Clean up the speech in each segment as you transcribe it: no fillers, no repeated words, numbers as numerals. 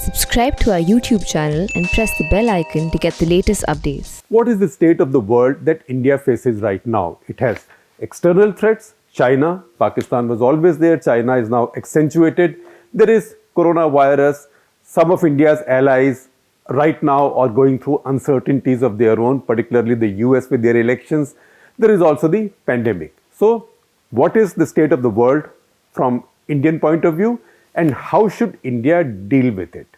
Subscribe to our YouTube channel and press the bell icon to get the latest updates. What is the state of the world that India faces right now? It has external threats. China, Pakistan was always there. China is now accentuated. There is coronavirus. Some of India's allies right now are going through uncertainties of their own, particularly the US with their elections. There is also the pandemic. So, what is the state of the world from Indian point of view, and how should India deal with it?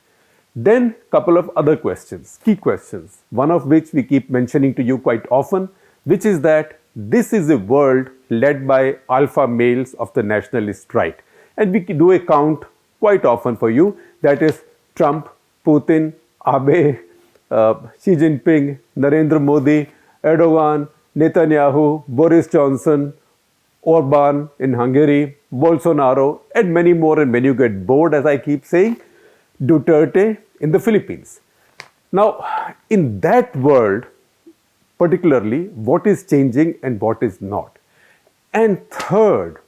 Then couple of other questions, key questions, one of which we keep mentioning to you quite often, which is that this is a world led by alpha males of the nationalist right. And we do a count quite often for you, that is Trump, Putin, Abe, Xi Jinping, Narendra Modi, Erdogan, Netanyahu, Boris Johnson, Orban in Hungary, Bolsonaro, and many more. And when you get bored, as I keep saying, Duterte in the Philippines. Now, in that world, particularly, what is changing and what is not? And third,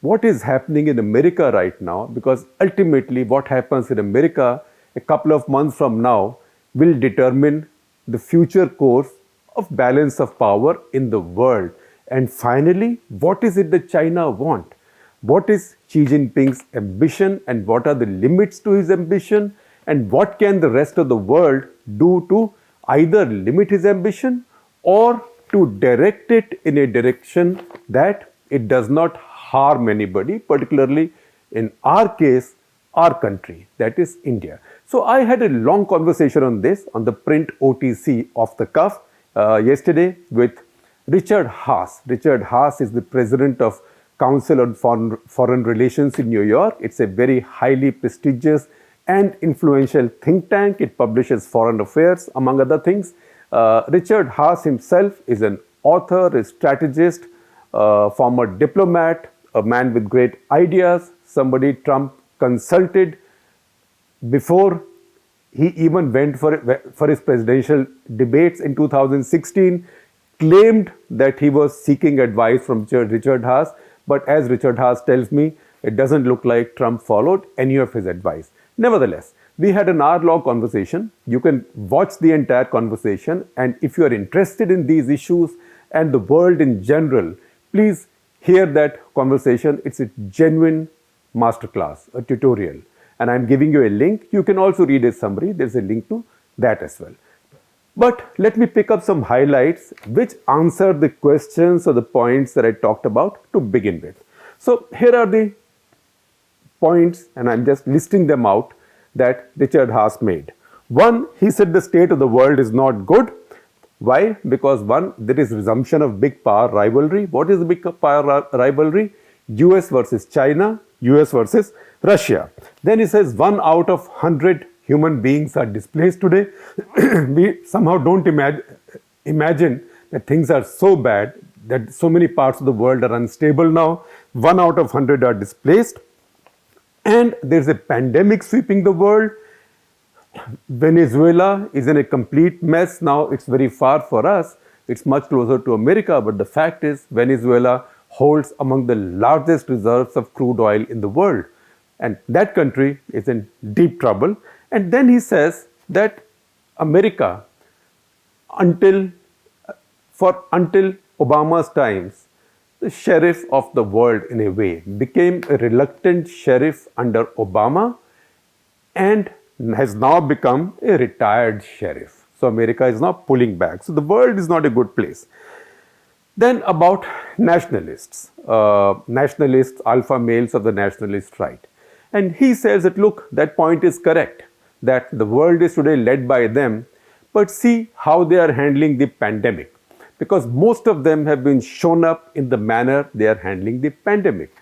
what is happening in America right now? Because ultimately, what happens in America a couple of months from now will determine the future course of balance of power in the world. And finally, what is it that China wants? What is Xi Jinping's ambition and what are the limits to his ambition? And what can the rest of the world do to either limit his ambition or to direct it in a direction that it does not harm anybody, particularly in our case, our country, that is India. So I had a long conversation on this on the print OTC off the cuff yesterday with Richard Haass. Richard Haass is the president of Council on Foreign Relations in New York. It's a very highly prestigious and influential think tank. It publishes foreign affairs, among other things. Richard Haass himself is an author, a strategist, former diplomat, a man with great ideas, somebody Trump consulted before he even went for his presidential debates in 2016, claimed that he was seeking advice from Richard Haass. But as Richard Haass tells me, it doesn't look like Trump followed any of his advice. Nevertheless, we had an hour-long conversation. You can watch the entire conversation. And if you are interested in these issues and the world in general, please hear that conversation. It's a genuine masterclass, a tutorial. And I'm giving you a link. You can also read a summary. There's a link to that as well. But let me pick up some highlights which answer the questions or the points that I talked about to begin with. So here are the points, and I'm just listing them out, that Richard Haass made. One, he said the state of the world is not good. Why? Because one, there is resumption of big power rivalry. What is the big power rivalry? US versus China, US versus Russia. Then he says 1 out of 100 human beings are displaced today. We somehow don't imagine that things are so bad, that so many parts of the world are unstable now. 1 out of 100 are displaced. And there's a pandemic sweeping the world. Venezuela is in a complete mess now. It's very far for us. It's much closer to America. But the fact is, Venezuela holds among the largest reserves of crude oil in the world. And that country is in deep trouble. And then he says that America, until Obama's times, the sheriff of the world in a way, became a reluctant sheriff under Obama and has now become a retired sheriff. So America is now pulling back. So the world is not a good place. Then about nationalists, alpha males of the nationalist right. And he says that, look, that point is correct, that the world is today led by them, but see how they are handling the pandemic. Because most of them have been shown up in the manner they are handling the pandemic.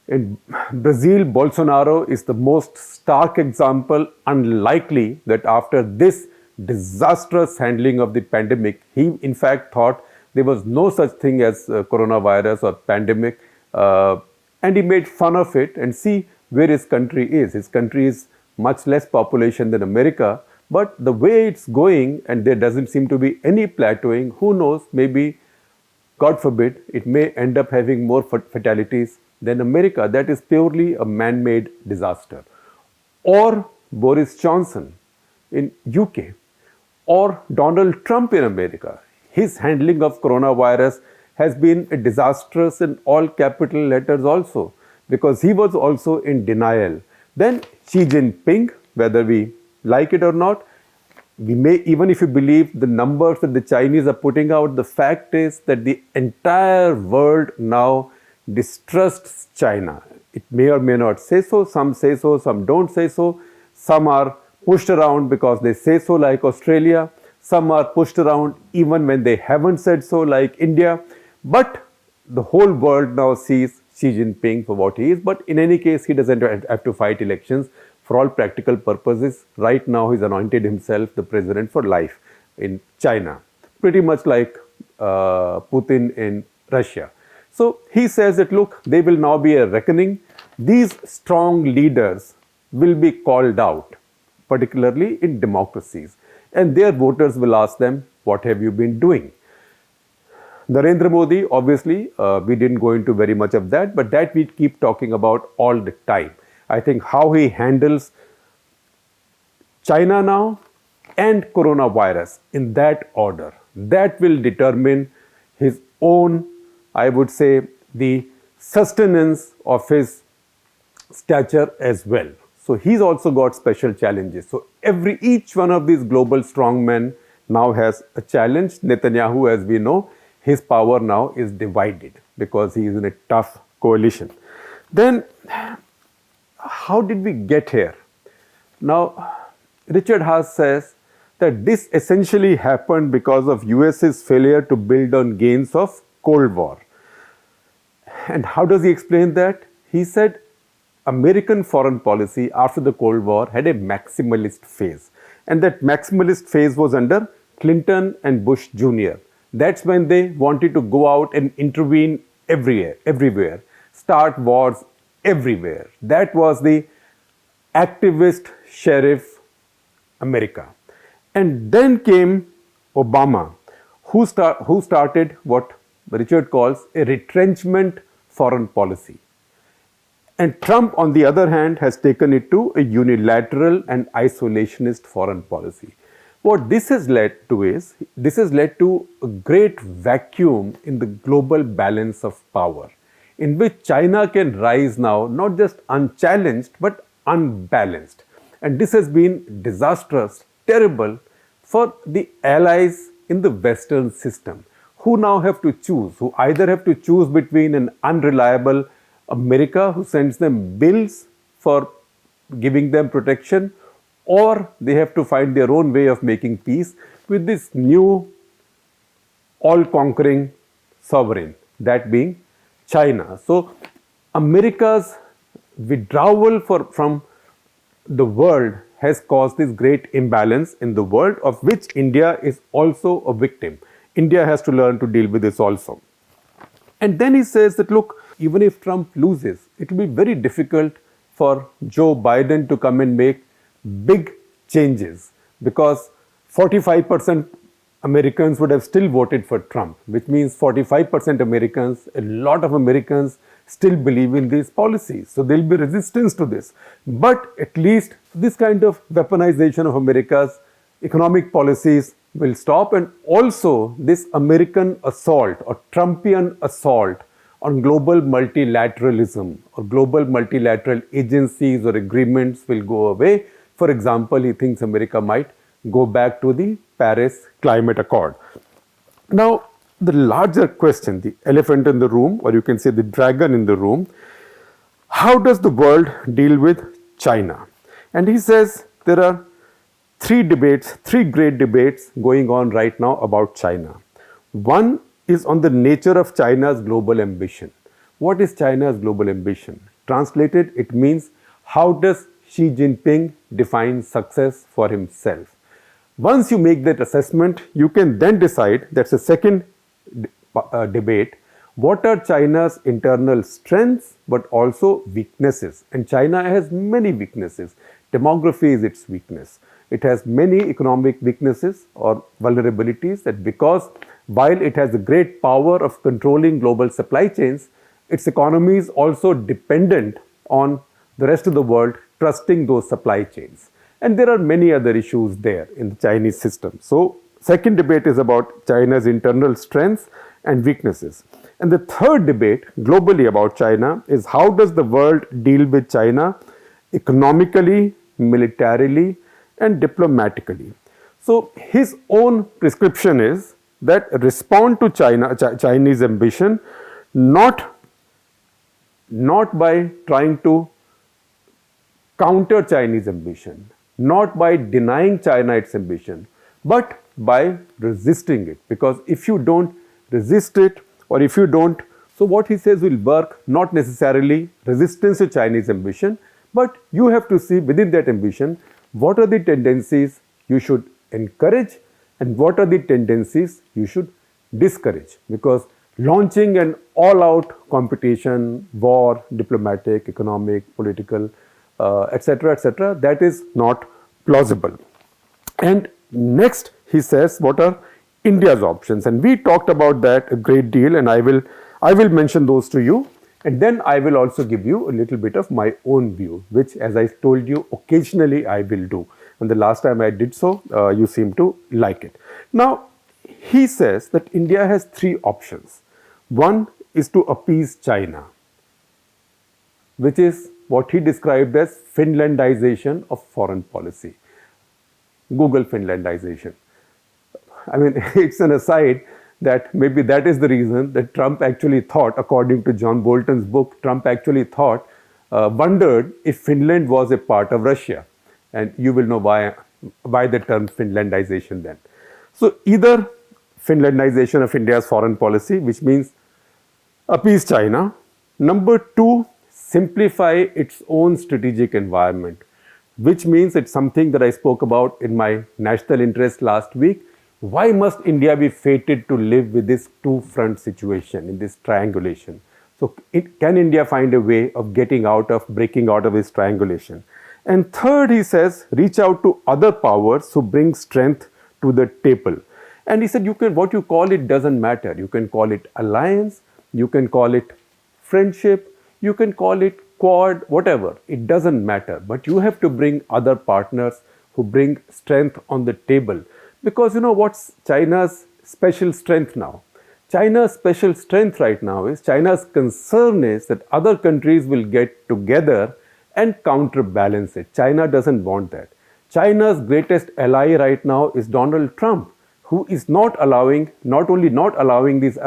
In Brazil, Bolsonaro is the most stark example. Unlikely that after this disastrous handling of the pandemic, he in fact thought there was no such thing as coronavirus or pandemic, and he made fun of it. And see where his country is. His country is much less population than America, but the way it's going, and there doesn't seem to be any plateauing, who knows, maybe, God forbid, it may end up having more fatalities than America. That is purely a man-made disaster. Or Boris Johnson in UK or Donald Trump in America. His handling of coronavirus has been disastrous in all capital letters also, because he was also in denial. Then Xi Jinping, whether we like it or not, we may, even if you believe the numbers that the Chinese are putting out, the fact is that the entire world now distrusts China. It may or may not say so, some say so, some don't say so, some are pushed around because they say so, like Australia, some are pushed around even when they haven't said so, like India, but the whole world now sees Xi Jinping for what he is. But in any case, he doesn't have to fight elections. For all practical purposes, right now he's anointed himself the president for life in China, pretty much like Putin in Russia. So he says that, look, there will now be a reckoning. These strong leaders will be called out, particularly in democracies, and their voters will ask them, what have you been doing? Narendra Modi, obviously, we didn't go into very much of that, but that we keep talking about all the time. I think how he handles China now and coronavirus in that order, that will determine his own, I would say, the sustenance of his stature as well. So he's also got special challenges. So each one of these global strongmen now has a challenge. Netanyahu, as we know, his power now is divided because he is in a tough coalition. Then, how did we get here? Now, Richard Haas says that this essentially happened because of US's failure to build on gains of Cold War. And how does he explain that? He said American foreign policy after the Cold War had a maximalist phase. And that maximalist phase was under Clinton and Bush Jr. That's when they wanted to go out and intervene everywhere, start wars everywhere. That was the activist sheriff America. And then came Obama, who started what Richard calls a retrenchment foreign policy. And Trump, on the other hand, has taken it to a unilateral and isolationist foreign policy. What this has led to is, this has led to a great vacuum in the global balance of power, in which China can rise now, not just unchallenged, but unbalanced. And this has been disastrous, terrible for the allies in the Western system, who now have to choose, who either have to choose between an unreliable America, who sends them bills for giving them protection, or they have to find their own way of making peace with this new all-conquering sovereign, that being China. So America's withdrawal from the world has caused this great imbalance in the world, of which India is also a victim. India has to learn to deal with this also. And then he says that, look, even if Trump loses, it will be very difficult for Joe Biden to come and make big changes, because 45% Americans would have still voted for Trump, which means 45% Americans, a lot of Americans still believe in these policies. So there will be resistance to this. But at least this kind of weaponization of America's economic policies will stop. And also this American assault or Trumpian assault on global multilateralism or global multilateral agencies or agreements will go away. For example, he thinks America might go back to the Paris Climate Accord. Now, the larger question, the elephant in the room, or you can say the dragon in the room, how does the world deal with China? And he says there are three great debates going on right now about China. One is on the nature of China's global ambition. What is China's global ambition? Translated, it means how does Xi Jinping define success for himself? Once you make that assessment, you can then decide, that's the second debate, what are China's internal strengths but also weaknesses? And China has many weaknesses. Demography is its weakness. It has many economic weaknesses or vulnerabilities, that because while it has the great power of controlling global supply chains, its economy is also dependent on the rest of the world trusting those supply chains. And there are many other issues there in the Chinese system. So, second debate is about China's internal strengths and weaknesses. And the third debate globally about China is how does the world deal with China economically, militarily, and diplomatically. So his own prescription is that respond to Chinese ambition, not by trying to counter Chinese ambition, not by denying China its ambition, but by resisting it. Because if you don't resist it, or if you don't, so what he says will work, not necessarily resistance to Chinese ambition, but you have to see within that ambition what are the tendencies you should encourage and what are the tendencies you should discourage. Because launching an all-out competition, war, diplomatic, economic, political, etc., that is not plausible. And next, he says, what are India's options? And we talked about that a great deal, and I will mention those to you. And then I will also give you a little bit of my own view, which, as I told you, occasionally I will do. And the last time I did so, you seem to like it. Now, he says that India has three options. One is to appease China, which is what he described as Finlandization of foreign policy. Google Finlandization. I mean, it's an aside that maybe that is the reason that Trump actually thought, according to John Bolton's book, Trump actually wondered if Finland was a part of Russia. And you will know why the term Finlandization then. So either Finlandization of India's foreign policy, which means appease China. Number two, simplify its own strategic environment, which means it's something that I spoke about in my national interest last week. Why must India be fated to live with this two-front situation, in this triangulation? So can India find a way of breaking out of this triangulation? And third, he says, reach out to other powers who bring strength to the table. And he said, what you call it doesn't matter. You can call it alliance, you can call it friendship, you can call it quad, whatever. It doesn't matter. But you have to bring other partners who bring strength on the table. Because you know what's China's special strength now? China's special strength right now is China's concern is that other countries will get together and counterbalance it. China doesn't want that. China's greatest ally right now is Donald Trump, who is not only not allowing these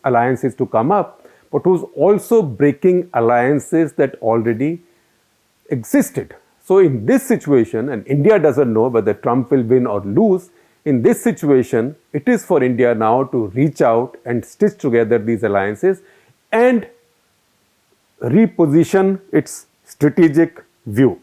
alliances to come up, but who's also breaking alliances that already existed. So in this situation, and India doesn't know whether Trump will win or lose, in this situation, it is for India now to reach out and stitch together these alliances and reposition its strategic view.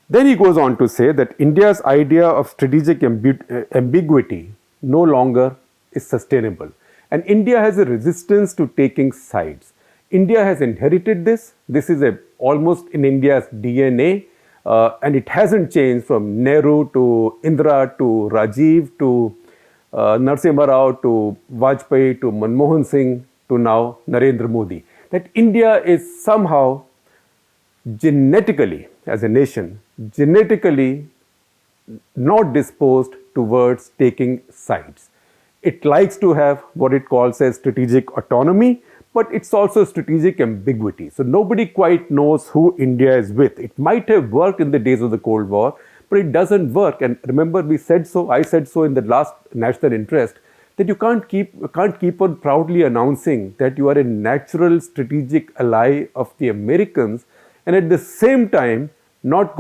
Then he goes on to say that India's idea of strategic ambiguity no longer is sustainable. And India has a resistance to taking sides. India has inherited this. This is almost in India's DNA. And it hasn't changed from Nehru to Indira to Rajiv to Narasimha Rao to Vajpayee to Manmohan Singh to now Narendra Modi. That India is somehow genetically, as a nation, genetically not disposed towards taking sides. It likes to have what it calls as strategic autonomy, but it's also strategic ambiguity. So nobody quite knows who India is with. It might have worked in the days of the Cold War, but it doesn't work. And remember, I said so in the last national interest, that you can't keep on proudly announcing that you are a natural strategic ally of the Americans, and at the same time not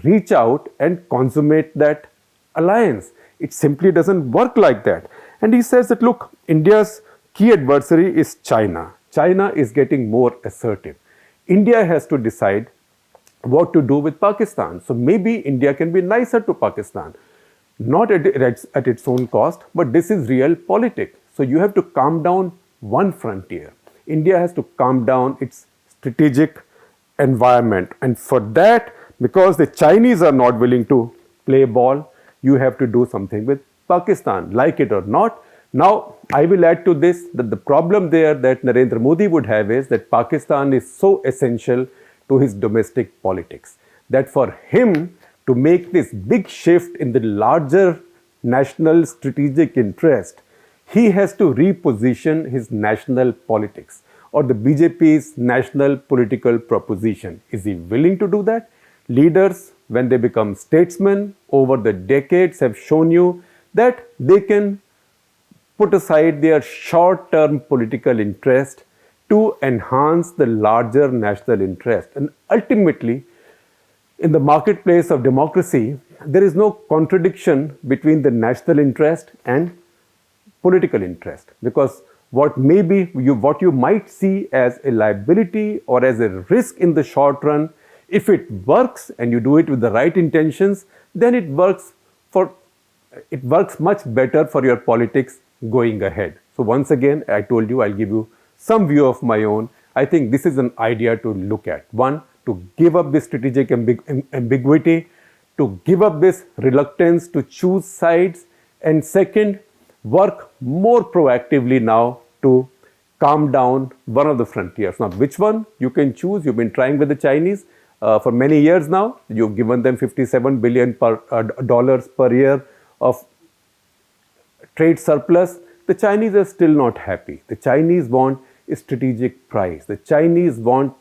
reach out and consummate that alliance. It simply doesn't work like that. And he says that, look, India's key adversary is China. China is getting more assertive. India has to decide what to do with Pakistan. So maybe India can be nicer to Pakistan, not at its own cost, but this is real politics. So you have to calm down one frontier. India has to calm down its strategic environment. And for that, because the Chinese are not willing to play ball, you have to do something with Pakistan, like it or not. Now, I will add to this that the problem there that Narendra Modi would have is that Pakistan is so essential to his domestic politics that for him to make this big shift in the larger national strategic interest, he has to reposition his national politics or the BJP's national political proposition. Is he willing to do that? Leaders, when they become statesmen over the decades, have shown you that they can put aside their short-term political interest to enhance the larger national interest. And ultimately, in the marketplace of democracy, there is no contradiction between the national interest and political interest, because what you might see as a liability or as a risk in the short run, if it works and you do it with the right intentions, then it works much better for your politics going ahead. So once again, I told you I'll give you some view of my own. I think this is an idea to look at. One, to give up this strategic ambiguity, to give up this reluctance to choose sides, and second, work more proactively now to calm down one of the frontiers. Now, which one you can choose? You've been trying with the Chinese for many years now. You've given them $57 billion dollars per year of trade surplus. The Chinese are still not happy. The Chinese want a strategic prize. The Chinese want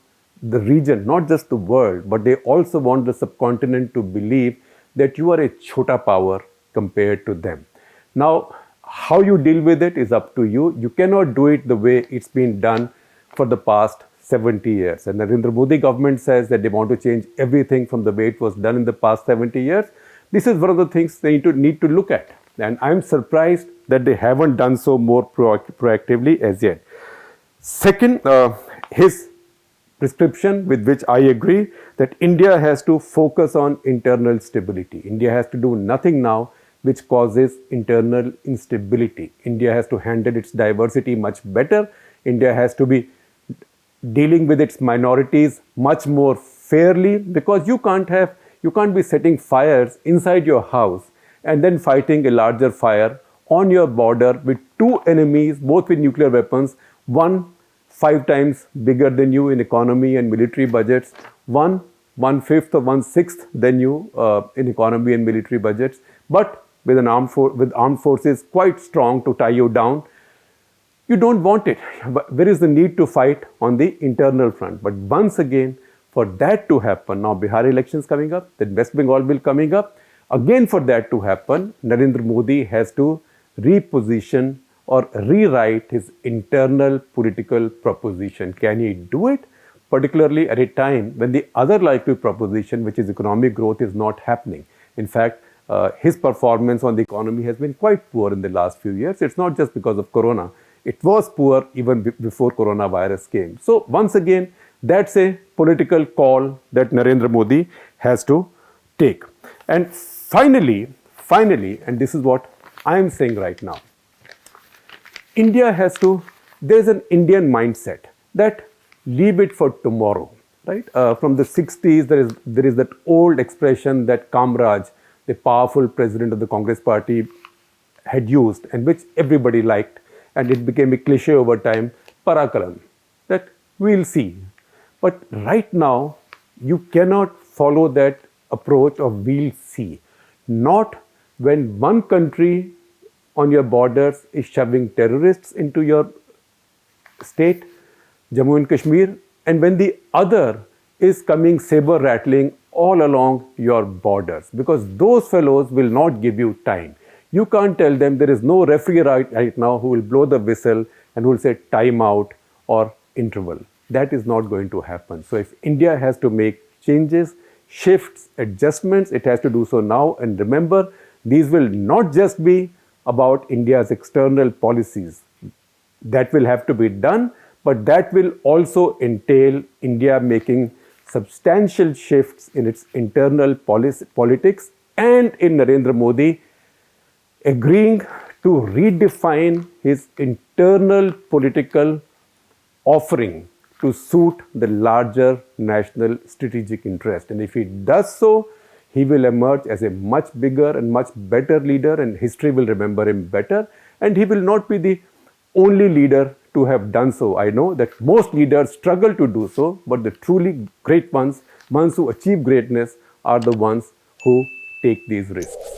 the region, not just the world, but they also want the subcontinent to believe that you are a chota power compared to them. Now, how you deal with it is up to you. You cannot do it the way it's been done for the past 70 years. And the Narendra Modi government says that they want to change everything from the way it was done in the past 70 years. This is one of the things they need to look at. And I'm surprised that they haven't done so more proactively as yet. Second, his prescription, with which I agree, that India has to focus on internal stability. India has to do nothing now which causes internal instability. India has to handle its diversity much better. India has to be dealing with its minorities much more fairly, because you can't be setting fires inside your house and then fighting a larger fire on your border with two enemies, both with nuclear weapons, one 5 times bigger than you in economy and military budgets, one 1/5 or 1/6 than you in economy and military budgets, but with armed forces quite strong to tie you down. You don't want it. But there is the need to fight on the internal front. But once again, for that to happen, now Bihar elections coming up, then West Bengal will coming up. Again, for that to happen, Narendra Modi has to reposition or rewrite his internal political proposition. Can he do it? Particularly at a time when the other likely proposition, which is economic growth, is not happening. In fact, his performance on the economy has been quite poor in the last few years. It's not just because of Corona. It was poor even before coronavirus came. So once again, that's a political call that Narendra Modi has to take. And finally, and this is what I am saying right now, India has to, there's an Indian mindset that leave it for tomorrow, right? From the 60s, there is that old expression that Kamraj, the powerful president of the Congress party, had used, and which everybody liked, and it became a cliche over time, Parakalam, that we'll see. But right now, you cannot follow that approach of we'll see. Not when one country on your borders is shoving terrorists into your state, Jammu and Kashmir, and when the other is coming saber rattling all along your borders, because those fellows will not give you time. You can't tell them there is no referee right now who will blow the whistle and who will say time out or interval. That is not going to happen. So if India has to make changes, shifts, adjustments, it has to do so now. And remember, these will not just be about India's external policies. That will have to be done, but that will also entail India making substantial shifts in its internal politics, and in Narendra Modi agreeing to redefine his internal political offering to suit the larger national strategic interest. And if he does so, he will emerge as a much bigger and much better leader, and history will remember him better. And he will not be the only leader to have done so. I know that most leaders struggle to do so, but the truly great ones who achieve greatness, are the ones who take these risks.